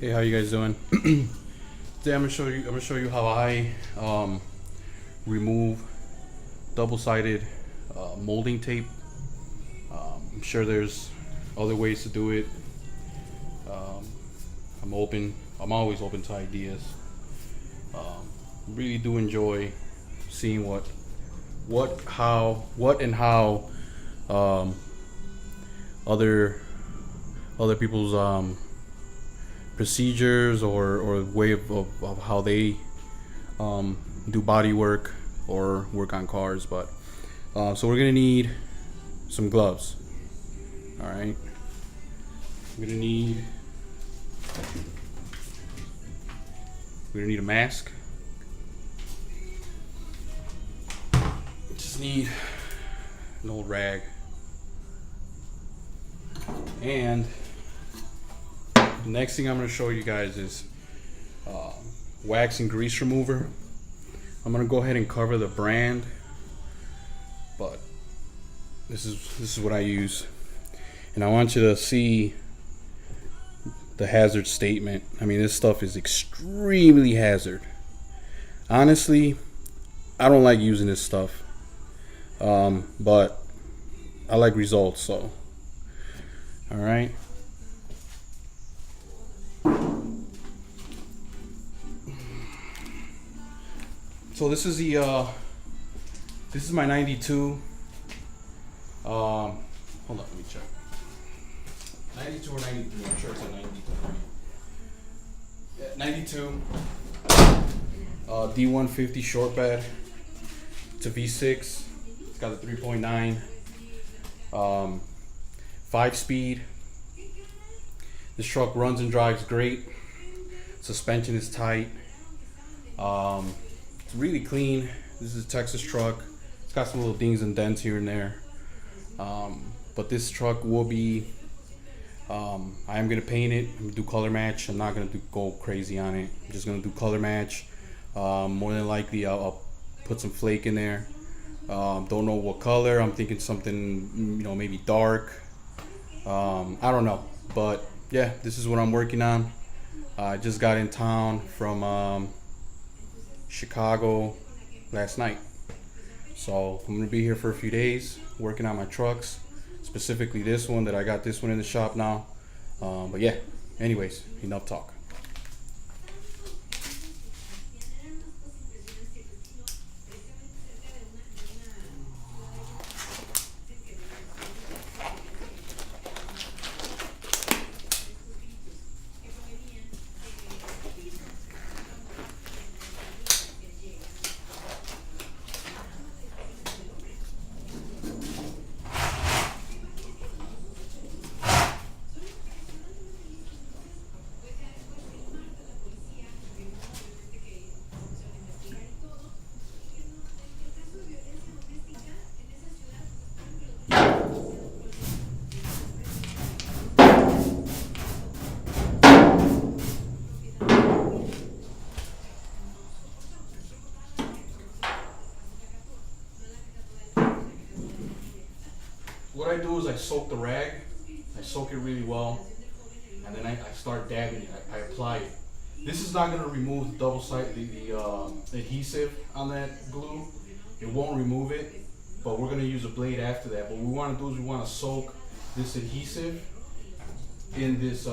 Hey, how you guys doing? Today I'm gonna show you how I remove double-sided molding tape. I'm sure there's other ways to do it. Um, I'm always open to ideas. Really do enjoy seeing how other people's procedures or way of how they do body work or work on cars. But so we're gonna need some gloves. All right, we're gonna need a mask. Just need an old rag, and the next thing I'm going to show you guys is wax and grease remover. I'm going to go ahead and cover the brand, but this is what I use, and I want you to see the hazard statement. I mean, this stuff is extremely hazard. Honestly, I don't like using this stuff, but I like results. So, all right. So this is my 92. Hold on, let me check. 92 or 93? I'm sure it's a 92. Yeah, 92. D-150 short bed. It's a V6. It's got a 3.9. 5-speed. This truck runs and drives great. Suspension is tight. It's really clean. This is a Texas truck. It's got some little dings and dents here and there. But this truck will be, I am going to paint it. I'm going to do color match. I'm not going to go crazy on it. I'm just going to do color match. More than likely, I'll put some flake in there. Don't know what color. I'm thinking something, maybe dark. I don't know. But yeah, this is what I'm working on. I just got in town from Chicago last night, so I'm gonna be here for a few days working on my trucks, specifically this one that I got this one in the shop now. But yeah, anyways, enough talk. What I do is I soak the rag, I soak it really well, and then I start dabbing it. I apply it. This is not going to remove the double-sided the adhesive on that glue. It won't remove it, but we're going to use a blade after that. What we want to do is we want to soak this adhesive in this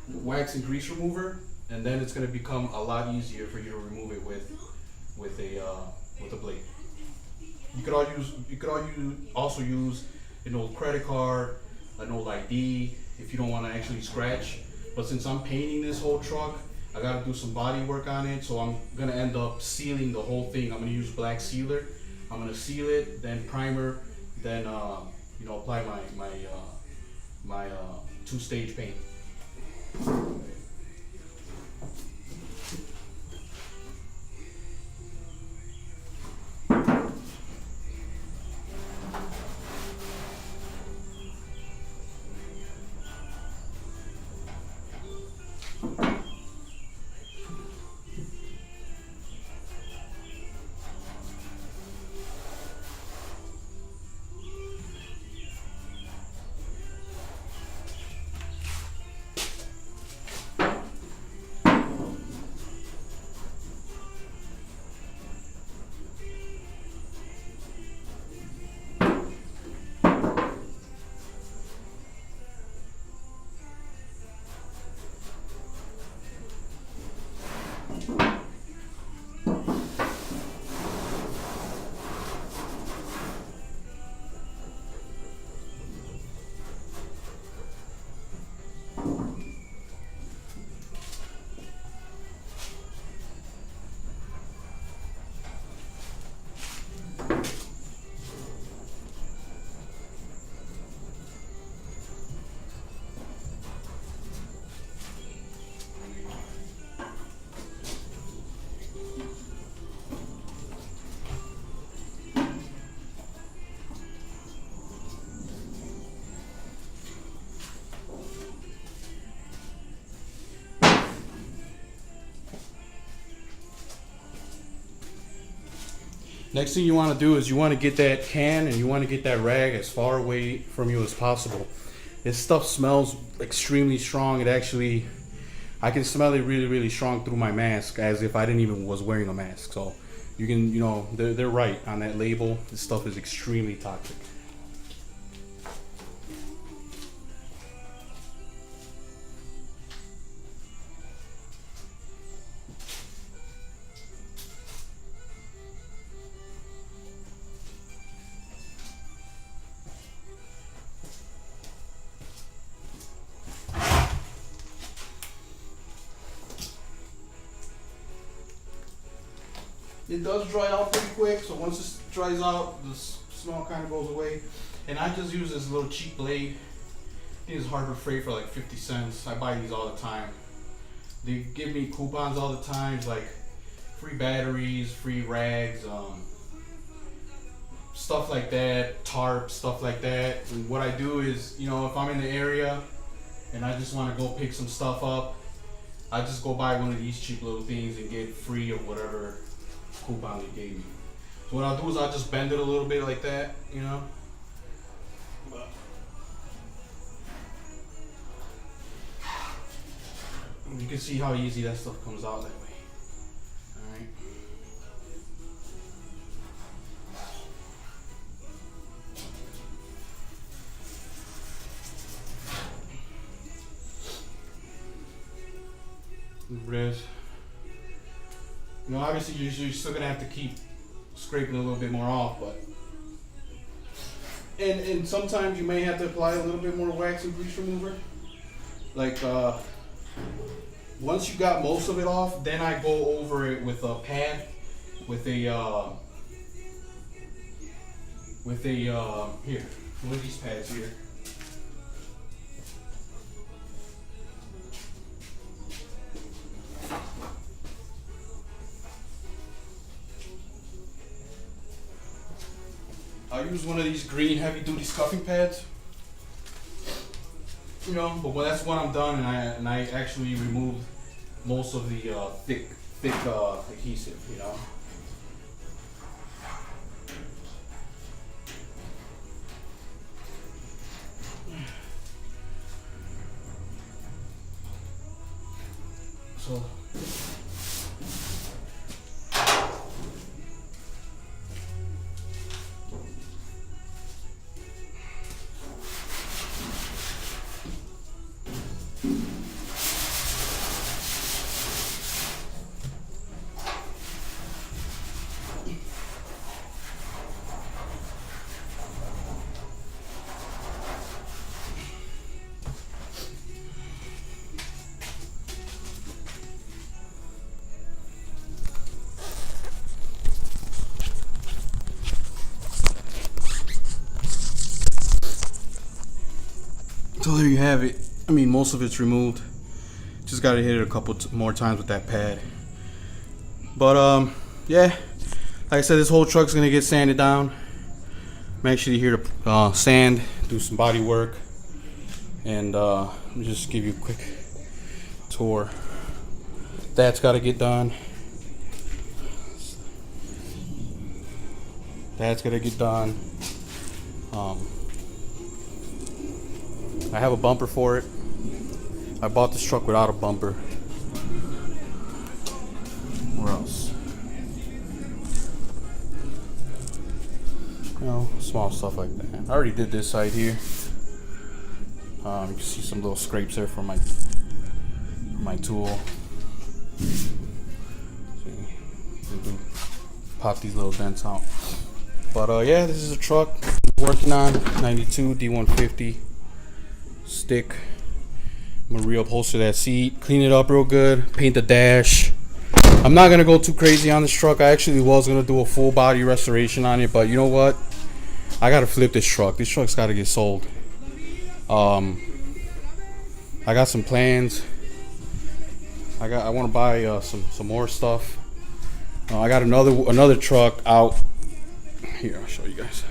wax and grease remover, and then it's going to become a lot easier for you to remove it with a blade. You could also use an old credit card, an old ID, if you don't want to actually scratch. But since I'm painting this whole truck, I got to do some body work on it, so I'm gonna end up sealing the whole thing. I'm gonna use black sealer. I'm gonna seal it, then primer, then apply my 2-stage paint. Next thing you want to do is you want to get that can and you want to get that rag as far away from you as possible. This stuff smells extremely strong. It actually, I can smell it really, really strong through my mask, as if I didn't even was wearing a mask. So you can, you know, they're right on that label. This stuff is extremely toxic. It does dry out pretty quick, so once it dries out, the smell kind of goes away. And I just use this little cheap blade. I think it's Harbor Freight for like 50 cents. I buy these all the time. They give me coupons all the time, like free batteries, free rags, stuff like that, tarp, stuff like that. And what I do is, you know, if I'm in the area and I just want to go pick some stuff up, I just go buy one of these cheap little things and get free of whatever coupon they gave me. So what I'll do is I'll just bend it a little bit like that, you know. But you can see how easy that stuff comes out that way. Alright. Wrist. You know, obviously you're still gonna have to keep scraping a little bit more off, but and sometimes you may have to apply a little bit more wax and grease remover. Like once you got most of it off, then I go over it with a pad, with a here, one of these pads here. I use one of these green heavy duty scuffing pads, you know, but when that's when I'm done and I actually removed most of the thick adhesive, you know. So So there you have it. I mean, most of it's removed. Just got to hit it a couple more times with that pad. But yeah, like I said, this whole truck's gonna get sanded down. I'm actually here to sand, do some body work, and let me just give you a quick tour. That's got to get done. That's gonna get done. I have a bumper for it. I bought this truck without a bumper. Where else? You know, small stuff like that. I already did this side here. You can see some little scrapes there from my tool. See, pop these little dents out. But yeah, this is a truck I'm working on, 92 d-150 stick. I'm gonna reupholster that seat, clean it up real good, paint the dash. I'm not gonna go too crazy on this truck. I actually was gonna do a full body restoration on it, but you know what? I gotta flip this truck. This truck's gotta get sold. I got some plans. I want to buy some more stuff. I got another truck out here. I'll show you guys.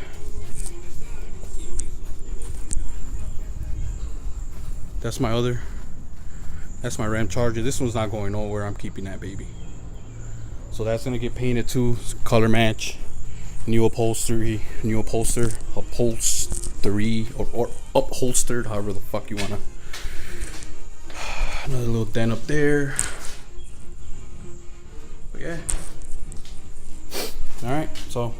That's my Ram Charger. This one's not going nowhere. I'm keeping that baby. So that's gonna get painted too, color match. new upholstery, or upholstered, however the fuck you wanna. Another little dent up there. But yeah. All right, so